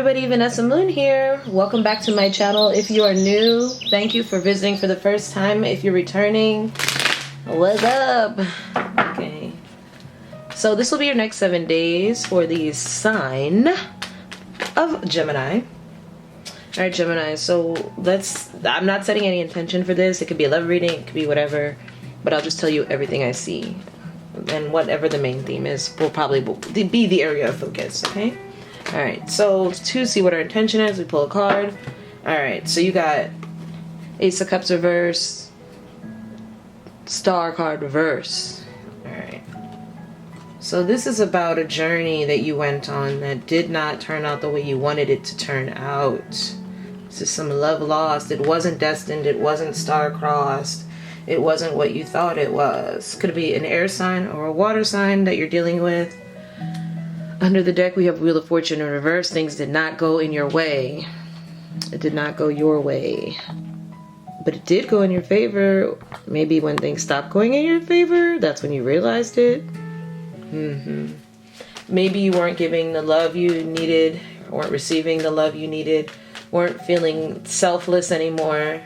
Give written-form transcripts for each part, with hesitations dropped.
everybody, Vanessa Moon here. Welcome back to my channel. If you are new, thank you for visiting for the first time. If you're returning, what's up? Okay, so this will be your next 7 days for the sign of Gemini. Alright, Gemini, so I'm not setting any intention for this. It could be a love reading, it could be whatever, but I'll just tell you everything I see. And whatever the main theme is will probably be the area of focus, okay? Alright, so to see what our intention is, we pull a card. Alright, so you got Ace of Cups reverse, Star card reverse. Alright. So this is about a journey that you went on that did not turn out the way you wanted it to turn out. This is some love lost. It wasn't destined. It wasn't star-crossed. It wasn't what you thought it was. Could be an air sign or a water sign that you're dealing with. Under the deck, we have Wheel of Fortune in reverse. Things did not go in your way. It did not go your way. But it did go in your favor. Maybe when things stopped going in your favor, that's when you realized it. Maybe you weren't giving the love you needed, weren't receiving the love you needed, weren't feeling selfless anymore.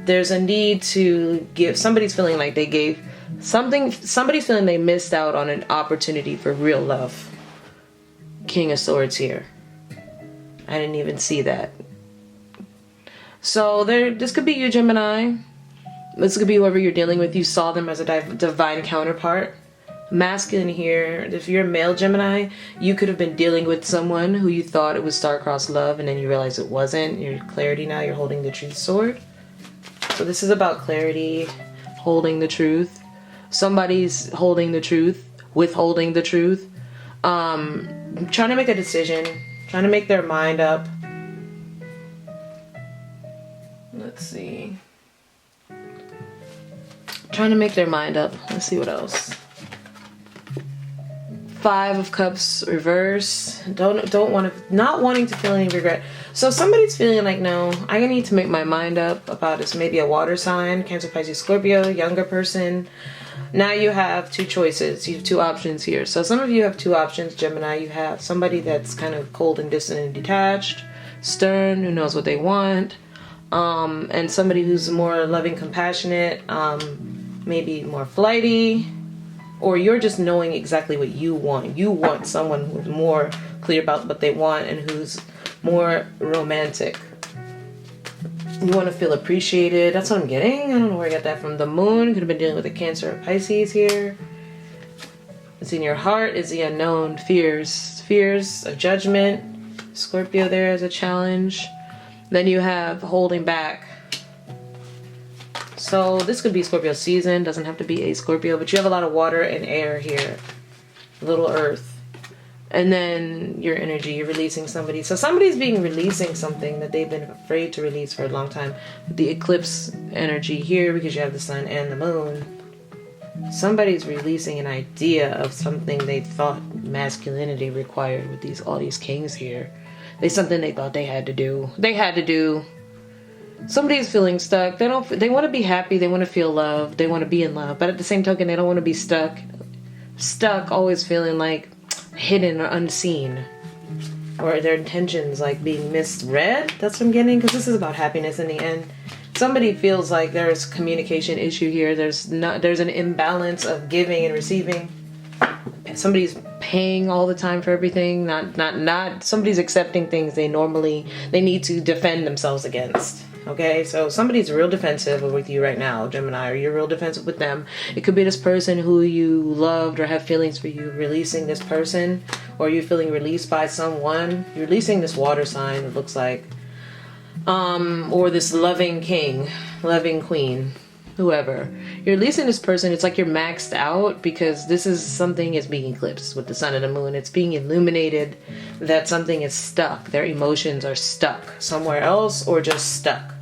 There's a need to give. Somebody's feeling like they gave something. Somebody's feeling they missed out on an opportunity for real love. King of Swords here. I didn't even see that. So this could be you, Gemini. This could be whoever you're dealing with. You saw them as a divine counterpart. Masculine here. If you're a male Gemini, you could have been dealing with someone who you thought it was star-crossed love, and then you realize it wasn't. Your clarity now. You're holding the truth sword. So this is about clarity, holding the truth. Somebody's holding the truth, withholding the truth. Trying to make a decision, trying to make their mind up. Let's see. Trying to make their mind up. Let's see what else. 5 of Cups reverse. Not wanting to feel any regret. So somebody's feeling like, no, I need to make my mind up about this. Maybe a water sign, Cancer, Pisces, Scorpio, younger person. Now you have 2 choices. You have 2 options here. So some of you have 2 options, Gemini. You have somebody that's kind of cold and distant and detached, stern, who knows what they want, and somebody who's more loving, compassionate, maybe more flighty. Or you're just knowing exactly what you want. You want someone who's more clear about what they want and who's more romantic. You want to feel appreciated. That's what I'm getting. I don't know where I got that from. The moon could have been dealing with a Cancer or Pisces here. It's in your heart. It's the unknown. Fears. Fears of judgment. Scorpio there as a challenge. Then you have holding back. So this could be Scorpio season, doesn't have to be a Scorpio, but you have a lot of water and air here. A little earth. And then your energy, you're releasing somebody. So somebody's releasing something that they've been afraid to release for a long time. With the eclipse energy here, because you have the sun and the moon. Somebody's releasing an idea of something they thought masculinity required with all these kings here. Something they thought they had to do. Somebody's feeling stuck. They want to be happy. They want to feel loved. They want to be in love. But at the same token, they don't want to be stuck. Stuck, always feeling like hidden or unseen. Or their intentions like being misread. That's what I'm getting. Because this is about happiness in the end. Somebody feels like there's a communication issue here. There's an imbalance of giving and receiving. Somebody's paying all the time for everything. Not somebody's accepting things they need to defend themselves against. Okay, so somebody's real defensive with you right now, Gemini, or you're real defensive with them. It could be this person who you loved or have feelings for you, releasing this person, or you're feeling released by someone. You're releasing this water sign, it looks like. Or this loving king, loving queen, whoever. You're releasing this person, it's like you're maxed out because something is being eclipsed with the sun and the moon. It's being illuminated that something is stuck. Their emotions are stuck somewhere else or just stuck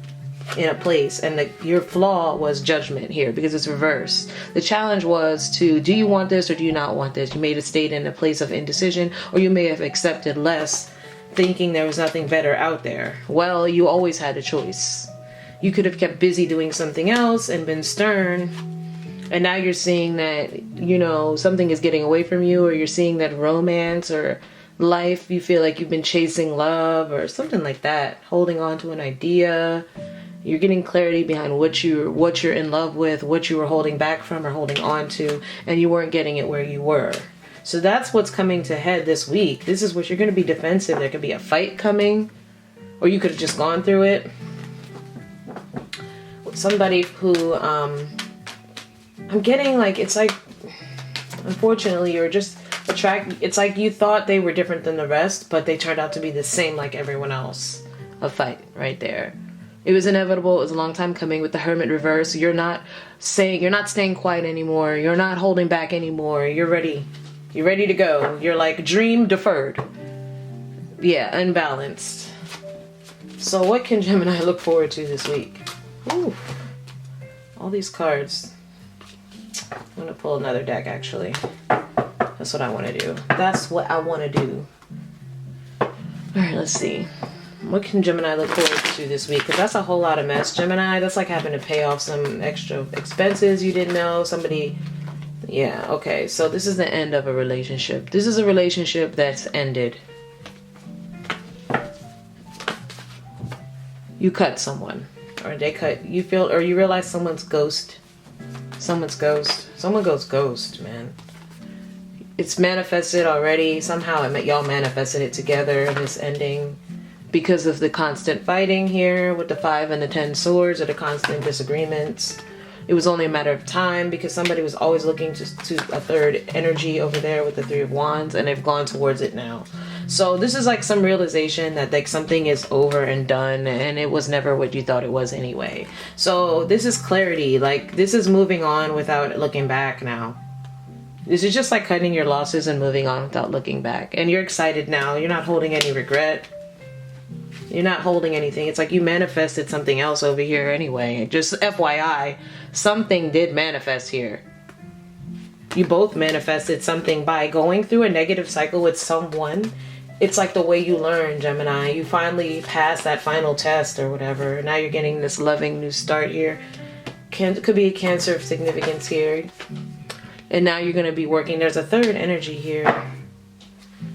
in a place. And your flaw was judgment here because it's reversed. The challenge was do you want this or do you not want this? You may have stayed in a place of indecision, or you may have accepted less thinking there was nothing better out there. Well, you always had a choice. You could have kept busy doing something else and been stern, and now you're seeing that, something is getting away from you, or you're seeing that romance or life. You feel like you've been chasing love or something like that, holding on to an idea. You're getting clarity behind what you're in love with, what you were holding back from or holding on to, and you weren't getting it where you were. So that's what's coming to head this week. This is what you're going to be defensive. There could be a fight coming, or you could have just gone through it with somebody who I'm getting like, it's like, unfortunately, you're just it's like you thought they were different than the rest, but they turned out to be the same like everyone else. A fight right there. It was inevitable. It was a long time coming with the Hermit reverse. You're not staying quiet anymore. You're not holding back anymore. You're ready. You're ready to go. You're like dream deferred. Yeah, unbalanced. So what can Gemini look forward to this week? Ooh, all these cards. I'm gonna pull another deck actually. That's what I want to do. That's what I want to do. All right, let's see. What can Gemini look forward to this week? Because that's a whole lot of mess, Gemini. That's like having to pay off some extra expenses you didn't know. Somebody, yeah, okay. So this is the end of a relationship. This is a relationship that's ended. You cut someone, or they cut, you feel, or you realize someone's ghost. Someone's ghost. Someone goes ghost, man. It's manifested already. Somehow y'all manifested it together, this ending. Because of the constant fighting here with the 5 and the 10 swords, or the constant disagreements. It was only a matter of time because somebody was always looking to a third energy over there with the 3 of Wands, and they've gone towards it now. So this is like some realization that like something is over and done, and it was never what you thought it was anyway. So this is clarity. Like this is moving on without looking back now. This is just like cutting your losses and moving on without looking back. And you're excited now. You're not holding any regret. You're not holding anything. It's like you manifested something else over here anyway. Just FYI, something did manifest here. You both manifested something by going through a negative cycle with someone. It's like the way you learn, Gemini. You finally passed that final test or whatever. Now you're getting this loving new start here. Could be a Cancer of significance here. And now you're going to be working. There's a third energy here.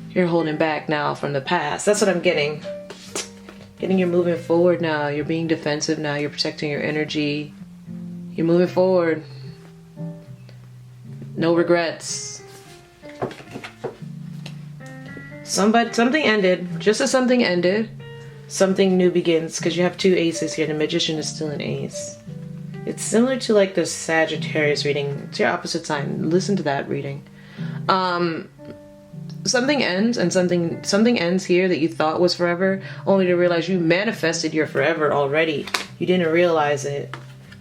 You're holding back now from the past. That's what I'm getting. You're moving forward now. You're being defensive now. You're protecting your energy. You're moving forward. No regrets. Something ended. Just as something ended, something new begins. Because you have 2 aces here. The Magician is still an ace. It's similar to like the Sagittarius reading. It's your opposite sign. Listen to that reading. Something ends, and something ends here that you thought was forever, only to realize you manifested your forever already. You didn't realize it.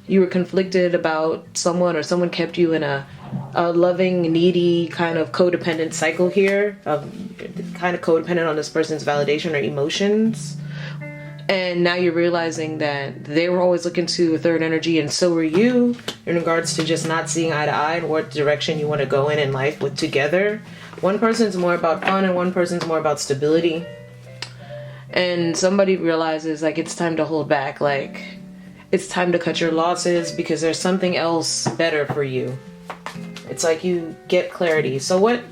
You were conflicted about someone, or someone kept you in a loving, needy, kind of codependent cycle here, of kind of codependent on this person's validation or emotions. And now you're realizing that they were always looking to a third energy, and so were you, in regards to just not seeing eye to eye and what direction you want to go in life with together. One person's more about fun and one person's more about stability. And somebody realizes like it's time to hold back, like it's time to cut your losses because there's something else better for you. It's like you get clarity. So what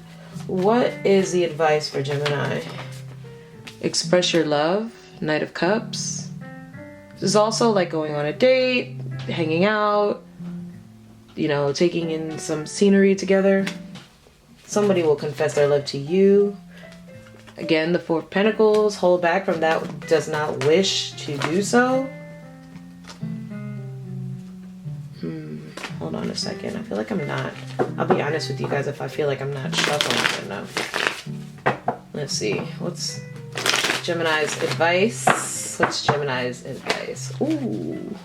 is the advice for Gemini? Express your love. Knight of Cups. This is also like going on a date, hanging out, you know, taking in some scenery together. Somebody will confess their love to you. Again, the 4 of Pentacles. Hold back from that does not wish to do so. Hold on a second. I feel like I'm not. I'll be honest with you guys if I feel like I'm not shuffling enough. Let's see. What's Gemini's advice? What's Gemini's advice? Ooh.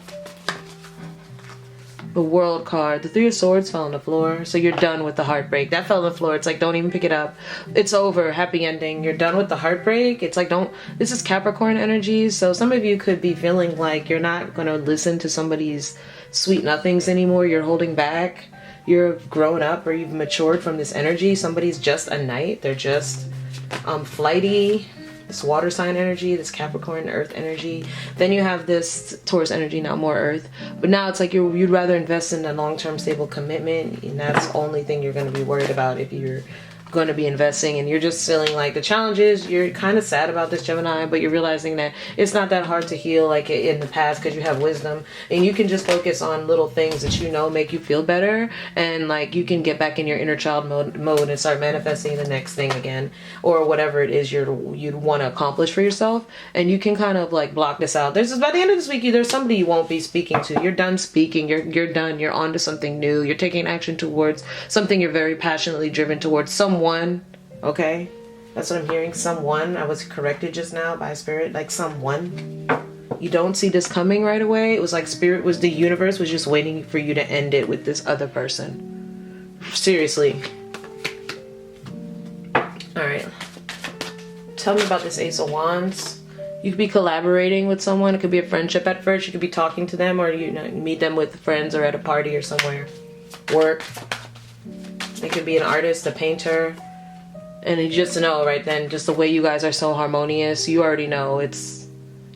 The World card. The 3 of Swords fell on the floor. So you're done with the heartbreak. That fell on the floor. It's like, don't even pick it up. It's over. Happy ending. You're done with the heartbreak. It's like, don't. This is Capricorn energy. So some of you could be feeling like you're not going to listen to somebody's sweet nothings anymore. You're holding back. You're grown up, or you've matured from this energy. Somebody's just a knight. They're just flighty. This water sign energy, this Capricorn earth energy. Then you have this Taurus energy, now more earth. But now it's like you'd rather invest in a long-term stable commitment, and that's the only thing you're going to be worried about if you're going to be investing, and you're just feeling like the challenge is you're kind of sad about this, Gemini, but you're realizing that it's not that hard to heal like in the past because you have wisdom, and you can just focus on little things that you know make you feel better, and like you can get back in your inner child mode and start manifesting the next thing again, or whatever it is you'd want to accomplish for yourself. And you can kind of like block this out. By the end of this week, there's somebody you won't be speaking to. You're done speaking. You're done. You're on to something new. You're taking action towards something you're very passionately driven towards. Someone, okay? That's what I'm hearing. Someone. I was corrected just now by spirit. Like someone. You don't see this coming right away. It was like the universe was just waiting for you to end it with this other person. Seriously. Alright. Tell me about this Ace of Wands. You could be collaborating with someone. It could be a friendship at first. You could be talking to them, or you meet them with friends or at a party or somewhere. Work. They could be an artist, a painter. And you just know right then, just the way you guys are so harmonious, you already know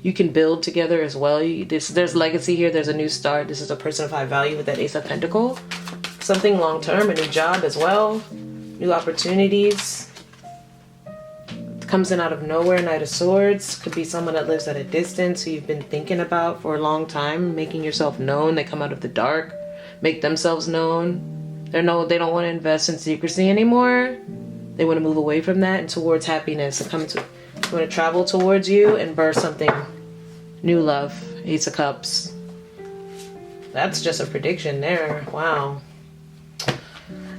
you can build together as well. There's legacy here. There's a new start. This is a person of high value with that Ace of Pentacles. Something long term, a new job as well. New opportunities. Comes in out of nowhere. Knight of Swords. Could be someone that lives at a distance who you've been thinking about for a long time, making yourself known. They come out of the dark, make themselves known. They don't want to invest in secrecy anymore. They want to move away from that and towards happiness. They want to travel towards you and birth something new. Love. Ace of Cups. That's just a prediction there. Wow.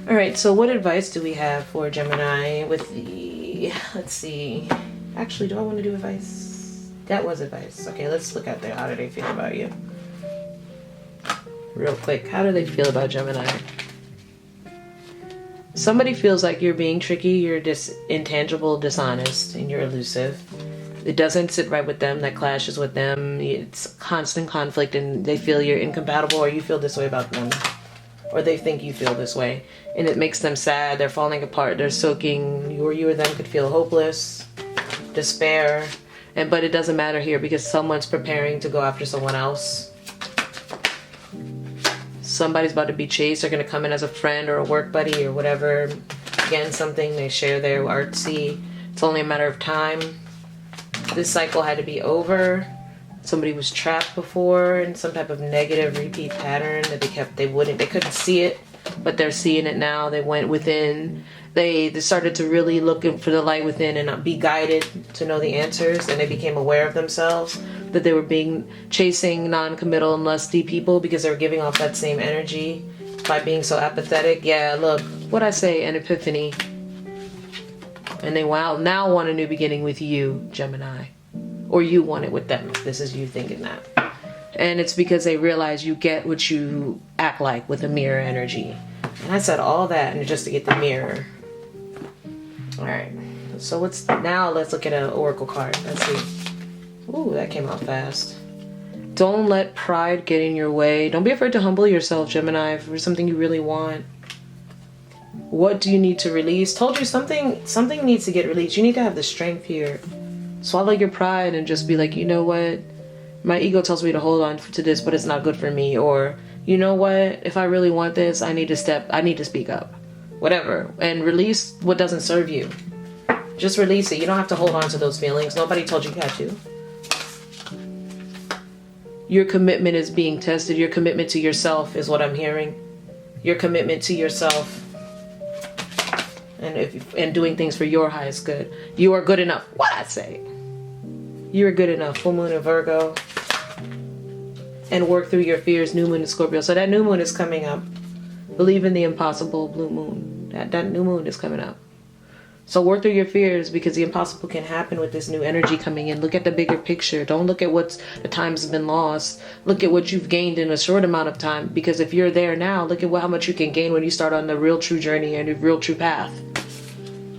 All right, so what advice do we have for Gemini with the, let's see. Actually, do I want to do advice? That was advice. Okay, let's look at how do they feel about you? Real quick, how do they feel about Gemini? Somebody feels like you're being tricky, you're intangible, dishonest, and you're elusive. It doesn't sit right with them, that clashes with them. It's constant conflict, and they feel you're incompatible, or you feel this way about them. Or they think you feel this way, and it makes them sad. They're falling apart. They're soaking. You or them could feel hopeless, despair, but it doesn't matter here because someone's preparing to go after someone else. Somebody's about to be chased. They're going to come in as a friend or a work buddy or whatever. Again, something they share their artsy. It's only a matter of time. This cycle had to be over. Somebody was trapped before in some type of negative repeat pattern that they couldn't see it, but they're seeing it now. They went within. They started to really look for the light within and be guided to know the answers, and they became aware of themselves that they were chasing non-committal and lusty people because they were giving off that same energy by being so apathetic. Yeah, look, what I say, an epiphany. And they now want a new beginning with you, Gemini. Or you want it with them. This is you thinking that. And it's because they realize you get what you act like with a mirror energy. And I said all that and just to get the mirror. Alright. So let's look at an oracle card. Let's see. Ooh, that came out fast. Don't let pride get in your way. Don't be afraid to humble yourself, Gemini, for something you really want. What do you need to release? Told you something needs to get released. You need to have the strength here. Swallow your pride and just be like, you know what? My ego tells me to hold on to this, but it's not good for me. Or, you know what? If I really want this, I need to speak up. Whatever. And release what doesn't serve you. Just release it. You don't have to hold on to those feelings. Nobody told you had to. Your commitment is being tested. Your commitment to yourself is what I'm hearing. Your commitment to yourself. And doing things for your highest good. You are good enough. What I say? You are good enough. Full moon in Virgo. And work through your fears. New moon in Scorpio. So that new moon is coming up. Believe in the impossible blue moon. That new moon is coming up. So work through your fears because the impossible can happen with this new energy coming in. Look at the bigger picture. Don't look at the times have been lost. Look at what you've gained in a short amount of time. Because if you're there now, look at how much you can gain when you start on the real true journey and the real true path.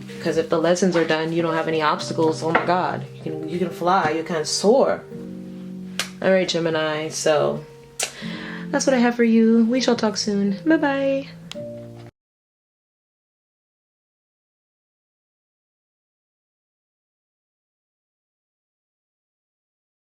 Because if the lessons are done, you don't have any obstacles. Oh my God, you can fly. You can soar. All right, Gemini. So that's what I have for you. We shall talk soon. Bye bye.